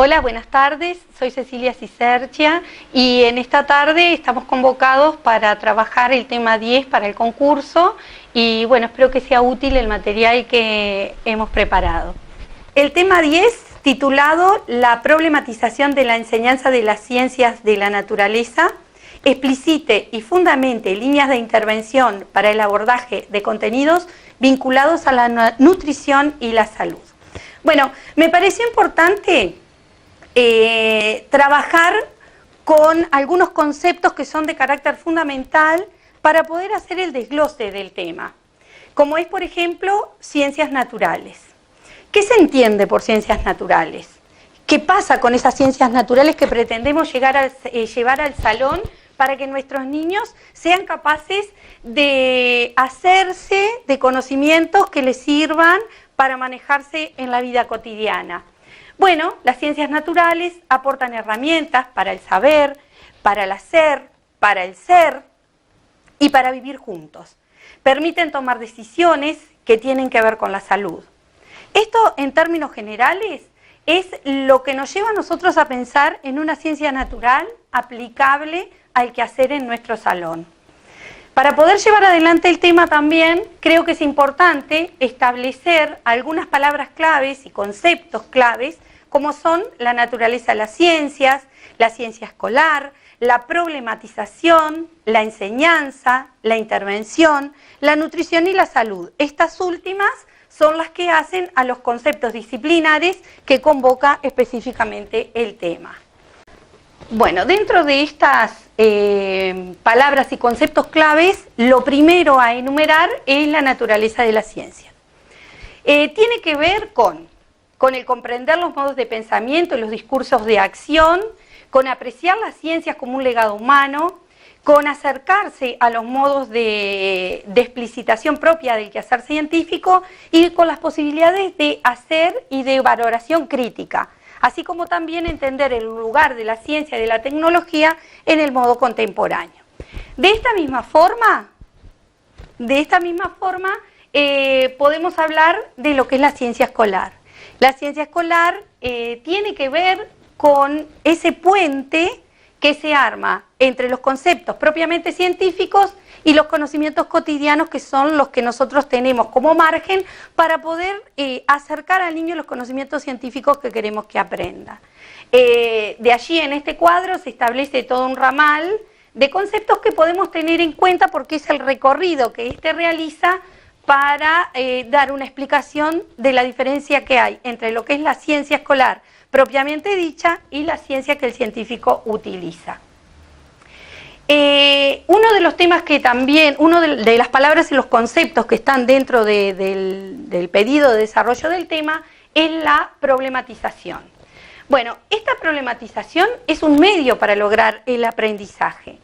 Hola, buenas tardes. Soy Cecilia Cicercia y en esta tarde estamos convocados para trabajar el tema 10 para el concurso y bueno, espero que sea útil el material que hemos preparado. El tema 10, titulado La problematización de la enseñanza de las ciencias de la naturaleza, explicite y fundamente líneas de intervención para el abordaje de contenidos vinculados a la nutrición y la salud. Bueno, me pareció importante trabajar con algunos conceptos que son de carácter fundamental para poder hacer el desglose del tema, como es, por ejemplo, ciencias naturales. ¿Qué se entiende por ciencias naturales? ¿Qué pasa con esas ciencias naturales que pretendemos llevar al salón para que nuestros niños sean capaces de hacerse de conocimientos que les sirvan para manejarse en la vida cotidiana? Bueno, las ciencias naturales aportan herramientas para el saber, para el hacer, para el ser y para vivir juntos. Permiten tomar decisiones que tienen que ver con la salud. Esto, en términos generales, es lo que nos lleva a nosotros a pensar en una ciencia natural aplicable al quehacer en nuestro salón. Para poder llevar adelante el tema también, creo que es importante establecer algunas palabras claves y conceptos claves, como son la naturaleza de la ciencia escolar, la problematización, la enseñanza, la intervención, la nutrición y la salud. Estas últimas son las que hacen a los conceptos disciplinares que convoca específicamente el tema. Bueno, dentro de estas palabras y conceptos claves, lo primero a enumerar es la naturaleza de la ciencia. Tiene que ver con el comprender los modos de pensamiento y los discursos de acción, con apreciar las ciencias como un legado humano, con acercarse a los modos de explicitación propia del quehacer científico y con las posibilidades de hacer y de valoración crítica, así como también entender el lugar de la ciencia y de la tecnología en el modo contemporáneo. De esta misma forma, podemos hablar de lo que es la ciencia escolar. La ciencia escolar tiene que ver con ese puente que se arma entre los conceptos propiamente científicos y los conocimientos cotidianos, que son los que nosotros tenemos como margen para poder acercar al niño los conocimientos científicos que queremos que aprenda. De allí, en este cuadro, se establece todo un ramal de conceptos que podemos tener en cuenta porque es el recorrido que éste realiza para dar una explicación de la diferencia que hay entre lo que es la ciencia escolar propiamente dicha y la ciencia que el científico utiliza. Uno de los temas que también, de las palabras y los conceptos que están dentro del pedido de desarrollo del tema es la problematización. Bueno, esta problematización es un medio para lograr el aprendizaje.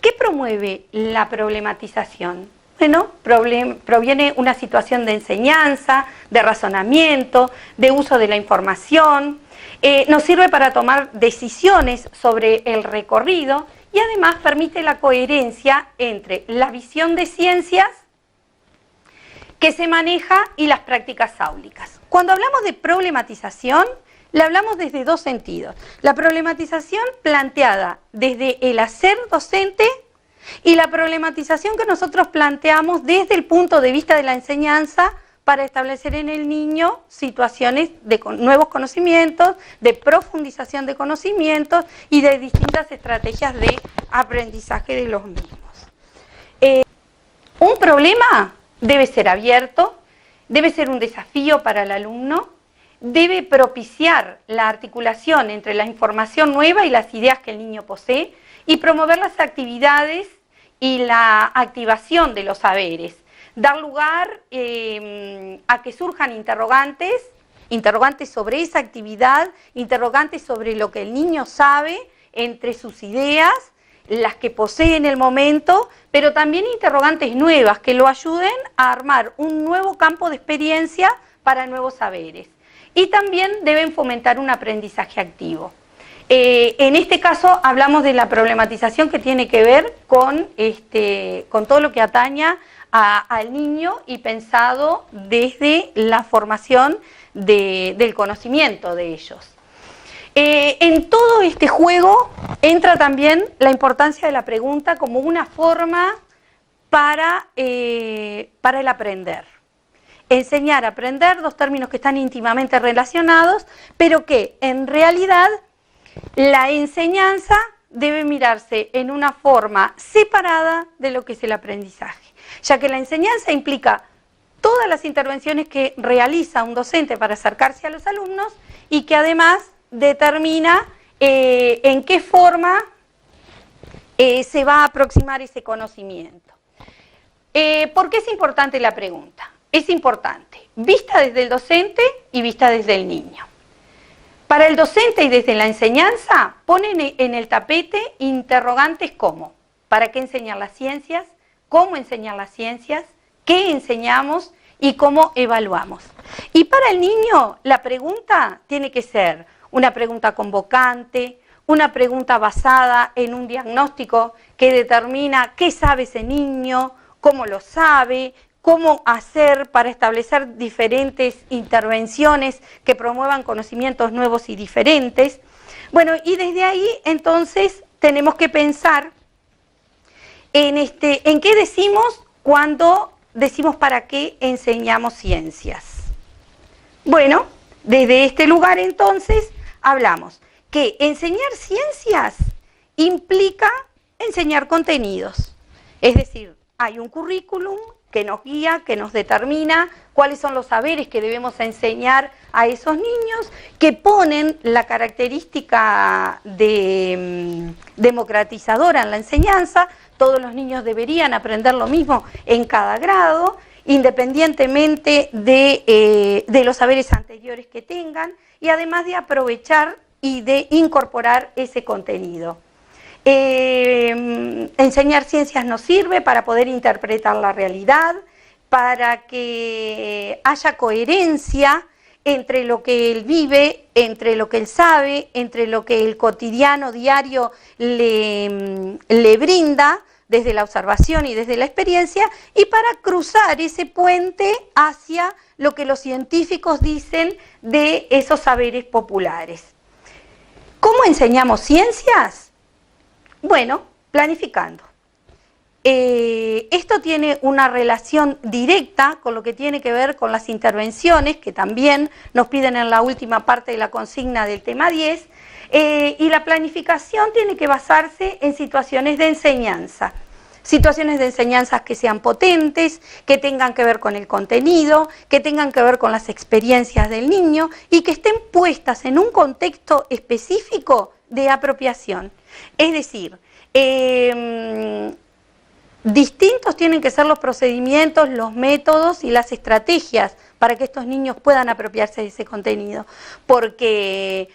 ¿Qué promueve la problematización? Bueno, proviene una situación de enseñanza, de razonamiento, de uso de la información, nos sirve para tomar decisiones sobre el recorrido y además permite la coherencia entre la visión de ciencias que se maneja y las prácticas áulicas. Cuando hablamos de problematización, la hablamos desde dos sentidos. La problematización planteada desde el hacer docente y la problematización que nosotros planteamos desde el punto de vista de la enseñanza para establecer en el niño situaciones de nuevos conocimientos, de profundización de conocimientos y de distintas estrategias de aprendizaje de los mismos. Un problema debe ser abierto, debe ser un desafío para el alumno, debe propiciar la articulación entre la información nueva y las ideas que el niño posee y promover las actividades y la activación de los saberes. Dar lugar a que surjan interrogantes sobre esa actividad, interrogantes sobre lo que el niño sabe entre sus ideas, las que posee en el momento, pero también interrogantes nuevas que lo ayuden a armar un nuevo campo de experiencia para nuevos saberes. Y también deben fomentar un aprendizaje activo. En este caso hablamos de la problematización que tiene que ver con todo lo que ataña al niño y pensado desde la formación del conocimiento de ellos. En todo este juego entra también la importancia de la pregunta como una forma para el aprender. Enseñar, aprender, dos términos que están íntimamente relacionados, pero que en realidad la enseñanza debe mirarse en una forma separada de lo que es el aprendizaje, ya que la enseñanza implica todas las intervenciones que realiza un docente para acercarse a los alumnos y que además determina en qué forma se va a aproximar ese conocimiento. ¿Por qué es importante la pregunta? Es importante, vista desde el docente y vista desde el niño. Para el docente y desde la enseñanza ponen en el tapete interrogantes como ¿para qué enseñar las ciencias? ¿Cómo enseñar las ciencias? ¿Qué enseñamos? Y cómo evaluamos. Y para el niño la pregunta tiene que ser una pregunta convocante, una pregunta basada en un diagnóstico que determina qué sabe ese niño, cómo lo sabe, cómo hacer para establecer diferentes intervenciones que promuevan conocimientos nuevos y diferentes. Bueno, y desde ahí entonces tenemos que pensar en qué decimos cuando decimos para qué enseñamos ciencias. Bueno, desde este lugar entonces hablamos que enseñar ciencias implica enseñar contenidos. Es decir, hay un currículum que nos guía, que nos determina cuáles son los saberes que debemos enseñar a esos niños, que ponen la característica democratizadora en la enseñanza. Todos los niños deberían aprender lo mismo en cada grado, independientemente de los saberes anteriores que tengan, y además de aprovechar y de incorporar ese contenido. Enseñar ciencias nos sirve para poder interpretar la realidad, para que haya coherencia entre lo que él vive, entre lo que él sabe, entre lo que el cotidiano diario le brinda desde la observación y desde la experiencia, y para cruzar ese puente hacia lo que los científicos dicen de esos saberes populares. ¿Cómo enseñamos ciencias? Bueno, planificando. Esto tiene una relación directa con lo que tiene que ver con las intervenciones, que también nos piden en la última parte de la consigna del tema 10, y la planificación tiene que basarse en situaciones de enseñanza. Situaciones de enseñanzas que sean potentes, que tengan que ver con el contenido, que tengan que ver con las experiencias del niño y que estén puestas en un contexto específico de apropiación. Es decir, distintos tienen que ser los procedimientos, los métodos y las estrategias para que estos niños puedan apropiarse de ese contenido, porque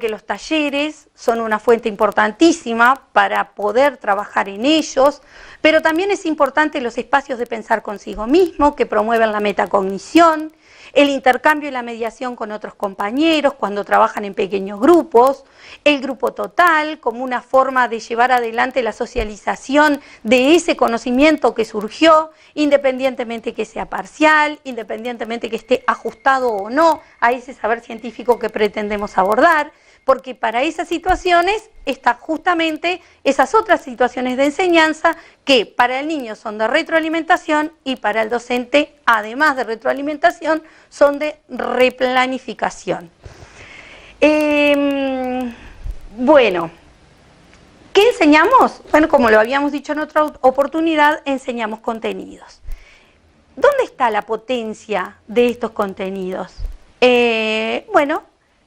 los talleres son una fuente importantísima para poder trabajar en ellos, pero también es importante los espacios de pensar consigo mismo que promueven la metacognición, el intercambio y la mediación con otros compañeros cuando trabajan en pequeños grupos, el grupo total como una forma de llevar adelante la socialización de ese conocimiento que surgió, independientemente que sea parcial, independientemente que esté ajustado o no a ese saber científico que pretendemos abordar, porque para esas situaciones están justamente esas otras situaciones de enseñanza que para el niño son de retroalimentación y para el docente, además de retroalimentación, son de replanificación. Bueno, ¿qué enseñamos? Bueno, como lo habíamos dicho en otra oportunidad, enseñamos contenidos. ¿Dónde está la potencia de estos contenidos? Bueno,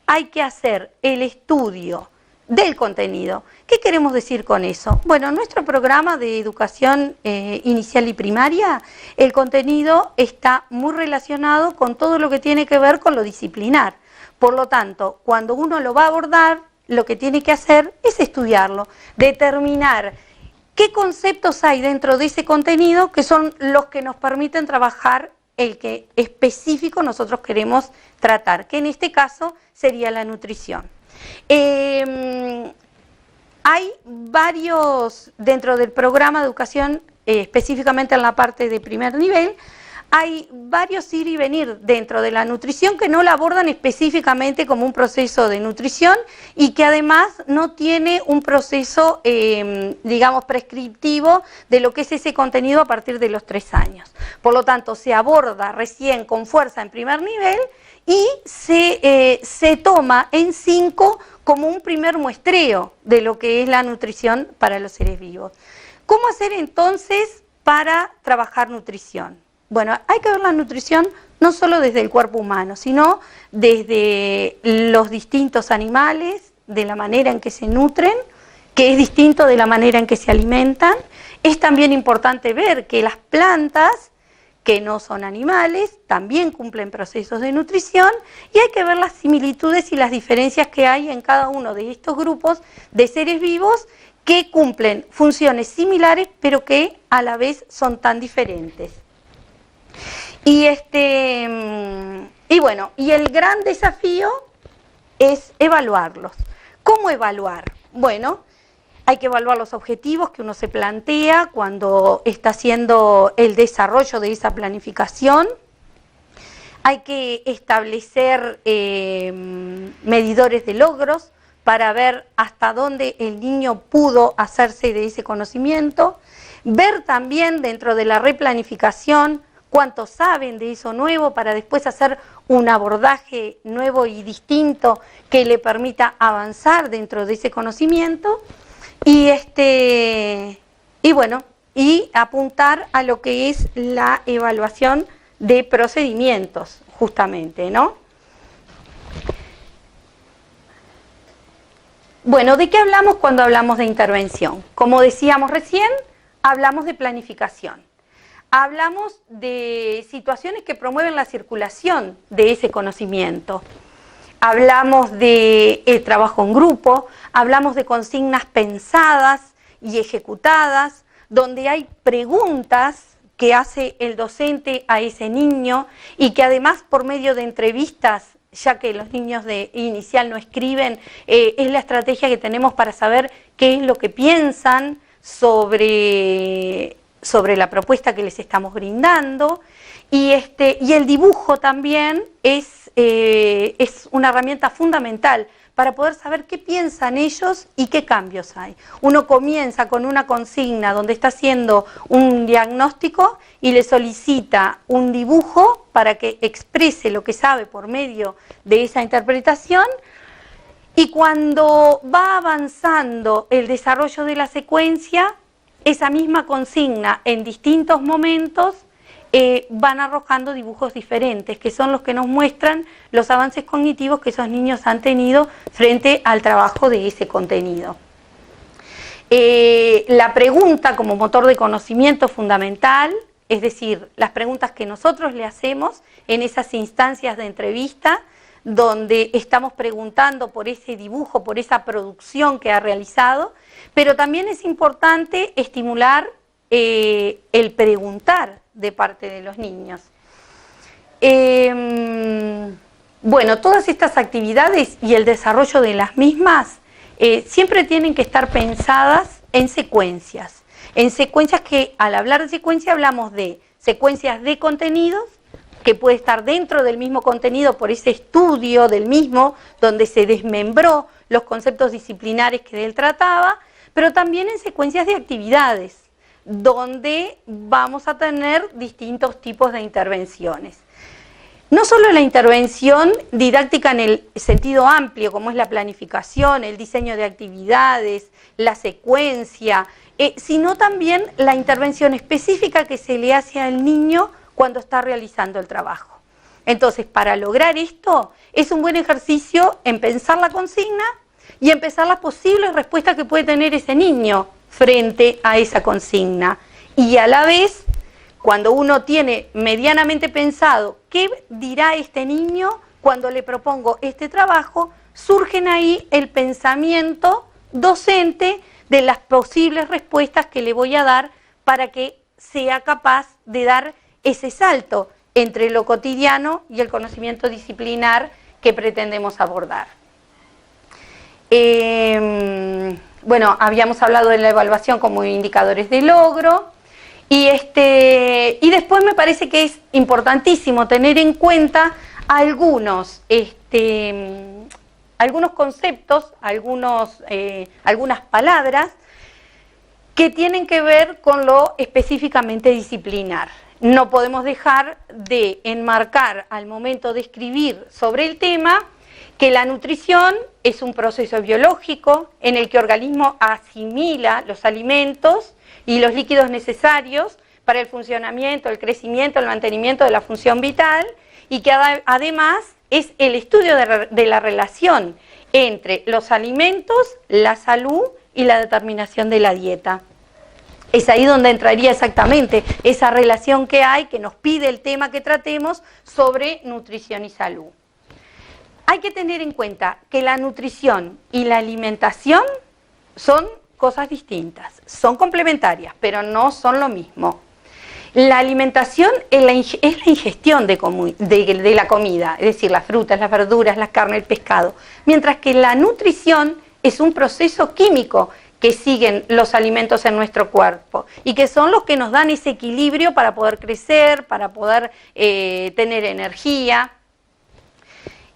hay que hacer el estudio del contenido. ¿Qué queremos decir con eso? Bueno, en nuestro programa de educación inicial y primaria, el contenido está muy relacionado con todo lo que tiene que ver con lo disciplinar. Por lo tanto, cuando uno lo va a abordar, lo que tiene que hacer es estudiarlo, determinar qué conceptos hay dentro de ese contenido que son los que nos permiten trabajar el que específico nosotros queremos tratar, que en este caso sería la nutrición. Hay varios, dentro del programa de educación, específicamente en la parte de primer nivel, hay varios ir y venir dentro de la nutrición que no la abordan específicamente como un proceso de nutrición y que además no tiene un proceso, digamos, prescriptivo de lo que es ese contenido a partir de los 3 años. Por lo tanto, se aborda recién con fuerza en primer nivel y se toma en 5 como un primer muestreo de lo que es la nutrición para los seres vivos. ¿Cómo hacer entonces para trabajar nutrición? Bueno, hay que ver la nutrición no solo desde el cuerpo humano, sino desde los distintos animales, de la manera en que se nutren, que es distinto de la manera en que se alimentan. Es también importante ver que las plantas, que no son animales, también cumplen procesos de nutrición y hay que ver las similitudes y las diferencias que hay en cada uno de estos grupos de seres vivos que cumplen funciones similares pero que a la vez son tan diferentes. Y bueno, y el gran desafío es evaluarlos. ¿Cómo evaluar? Bueno, hay que evaluar los objetivos que uno se plantea cuando está haciendo el desarrollo de esa planificación. Hay que establecer medidores de logros para ver hasta dónde el niño pudo hacerse de ese conocimiento. Ver también dentro de la replanificación cuánto saben de eso nuevo para después hacer un abordaje nuevo y distinto que le permita avanzar dentro de ese conocimiento y bueno, y apuntar a lo que es la evaluación de procedimientos, justamente, ¿no? Bueno, ¿de qué hablamos cuando hablamos de intervención? Como decíamos recién, hablamos de planificación. Hablamos de situaciones que promueven la circulación de ese conocimiento. Hablamos de trabajo en grupo, hablamos de consignas pensadas y ejecutadas, donde hay preguntas que hace el docente a ese niño y que además por medio de entrevistas, ya que los niños de inicial no escriben, es la estrategia que tenemos para saber qué es lo que piensan sobre la propuesta que les estamos brindando, y el dibujo también es una herramienta fundamental para poder saber qué piensan ellos y qué cambios hay. Uno comienza con una consigna donde está haciendo un diagnóstico y le solicita un dibujo para que exprese lo que sabe por medio de esa interpretación, y cuando va avanzando el desarrollo de la secuencia, esa misma consigna en distintos momentos van arrojando dibujos diferentes, que son los que nos muestran los avances cognitivos que esos niños han tenido frente al trabajo de ese contenido. La pregunta como motor de conocimiento fundamental, es decir, las preguntas que nosotros le hacemos en esas instancias de entrevista, donde estamos preguntando por ese dibujo, por esa producción que ha realizado, pero también es importante estimular el preguntar de parte de los niños. Bueno, todas estas actividades y el desarrollo de las mismas siempre tienen que estar pensadas en secuencias que, al hablar de secuencia, hablamos de secuencias de contenidos, que puede estar dentro del mismo contenido por ese estudio del mismo, donde se desmembró los conceptos disciplinares que él trataba, pero también en secuencias de actividades, donde vamos a tener distintos tipos de intervenciones. No solo la intervención didáctica en el sentido amplio, como es la planificación, el diseño de actividades, la secuencia, sino también la intervención específica que se le hace al niño cuando está realizando el trabajo. Entonces, para lograr esto, es un buen ejercicio en pensar la consigna y en pensar las posibles respuestas que puede tener ese niño frente a esa consigna. Y a la vez, cuando uno tiene medianamente pensado qué dirá este niño cuando le propongo este trabajo, surgen ahí el pensamiento docente de las posibles respuestas que le voy a dar para que sea capaz de dar ese salto entre lo cotidiano y el conocimiento disciplinar que pretendemos abordar. Bueno, habíamos hablado de la evaluación como indicadores de logro, Y después me parece que es importantísimo tener en cuenta algunos conceptos, algunas palabras que tienen que ver con lo específicamente disciplinar. No podemos dejar de enmarcar al momento de escribir sobre el tema que la nutrición es un proceso biológico en el que el organismo asimila los alimentos y los líquidos necesarios para el funcionamiento, el crecimiento, el mantenimiento de la función vital, y que además es el estudio de la relación entre los alimentos, la salud y la determinación de la dieta. Es ahí donde entraría exactamente esa relación que hay, que nos pide el tema que tratemos sobre nutrición y salud. Hay que tener en cuenta que la nutrición y la alimentación son cosas distintas, son complementarias, pero no son lo mismo. La alimentación es la ingestión de la comida, es decir, las frutas, las verduras, la carne, el pescado, mientras que la nutrición es un proceso químico que siguen los alimentos en nuestro cuerpo y que son los que nos dan ese equilibrio para poder crecer, para poder tener energía.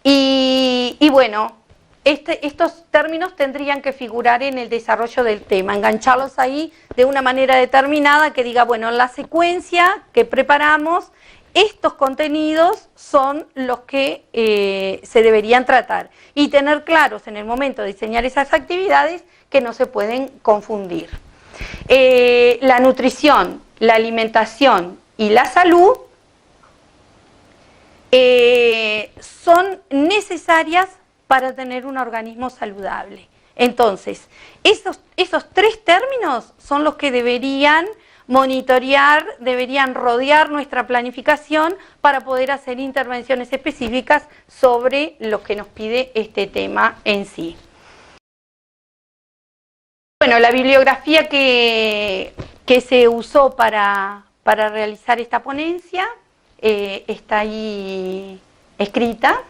Y bueno, estos términos tendrían que figurar en el desarrollo del tema, engancharlos ahí de una manera determinada que diga, bueno, en la secuencia que preparamos, estos contenidos son los que se deberían tratar y tener claros en el momento de diseñar esas actividades que no se pueden confundir. La nutrición, la alimentación y la salud son necesarias para tener un organismo saludable. Entonces, esos tres términos son los que deberían monitorear, deberían rodear nuestra planificación para poder hacer intervenciones específicas sobre lo que nos pide este tema en sí. Bueno, la bibliografía que se usó para realizar esta ponencia está ahí escrita.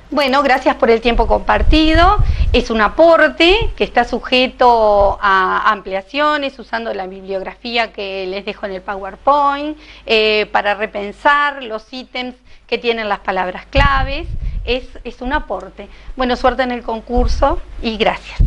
Bueno, gracias por el tiempo compartido. Es un aporte que está sujeto a ampliaciones usando la bibliografía que les dejo en el PowerPoint para repensar los ítems que tienen las palabras claves. Es un aporte. Bueno, suerte en el concurso y gracias.